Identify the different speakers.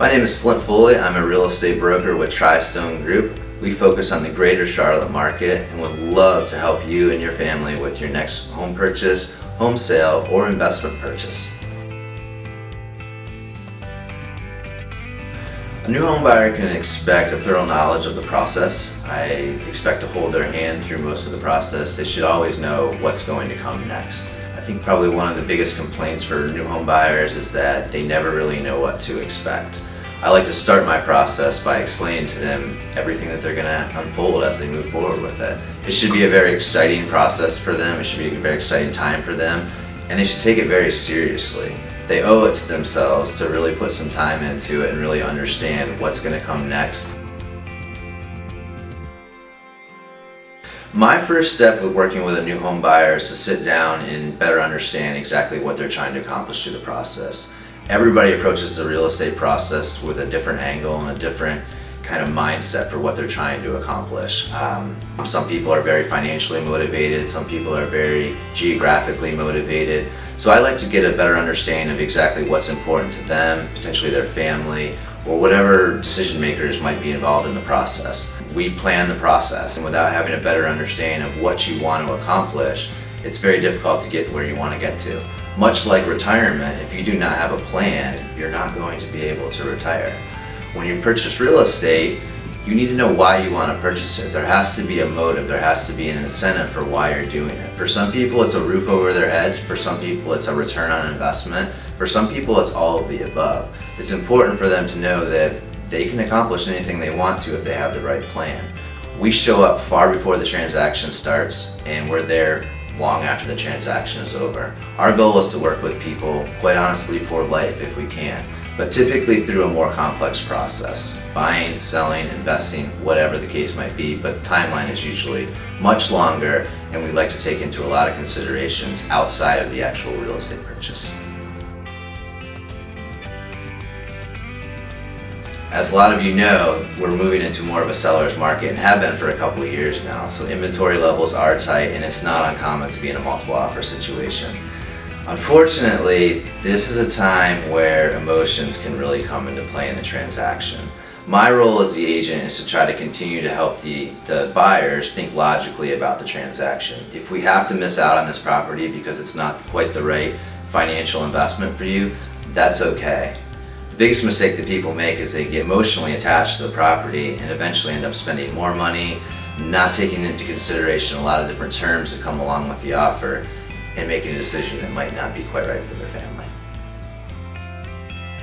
Speaker 1: My name is Flint Foley. I'm a real estate broker with Tri-Stone Group. We focus on the greater Charlotte market and would love to help you and your family with your next home purchase, home sale, or investment purchase. A new home buyer can expect a thorough knowledge of the process. I expect to hold their hand through most of the process. They should always know what's going to come next. I think probably one of the biggest complaints for new home buyers is that they never really know what to expect. I like to start my process by explaining to them everything that they're going to unfold as they move forward with it. It should be a very exciting process for them. It should be a very exciting time for them, and they should take it very seriously. They owe it to themselves to really put some time into it and really understand what's going to come next. My first step with working with a new home buyer is to sit down and better understand exactly what they're trying to accomplish through the process. Everybody approaches the real estate process with a different angle and a different kind of mindset for what they're trying to accomplish. Some people are very financially motivated, some people are very geographically motivated. So I like to get a better understanding of exactly what's important to them, potentially their family, or whatever decision makers might be involved in the process. We plan the process, and without having a better understanding of what you want to accomplish, it's very difficult to get where you want to get to. Much like retirement, if you do not have a plan, you're not going to be able to retire. When you purchase real estate, you need to know why you want to purchase it. There has to be a motive, there has to be an incentive for why you're doing it. For some people it's a roof over their heads, for some people it's a return on investment, for some people it's all of the above. It's important for them to know that they can accomplish anything they want to if they have the right plan. We show up far before the transaction starts, and we're there long after the transaction is over. Our goal is to work with people, quite honestly, for life if we can, but typically through a more complex process. Buying, selling, investing, whatever the case might be, but the timeline is usually much longer, and we like to take into a lot of considerations outside of the actual real estate purchase. As a lot of you know, we're moving into more of a seller's market and have been for a couple of years now, so inventory levels are tight and it's not uncommon to be in a multiple offer situation. Unfortunately, this is a time where emotions can really come into play in the transaction. My role as the agent is to try to continue to help the buyers think logically about the transaction. If we have to miss out on this property because it's not quite the right financial investment for you, that's okay. The biggest mistake that people make is they get emotionally attached to the property and eventually end up spending more money, not taking into consideration a lot of different terms that come along with the offer, and making a decision that might not be quite right for their family.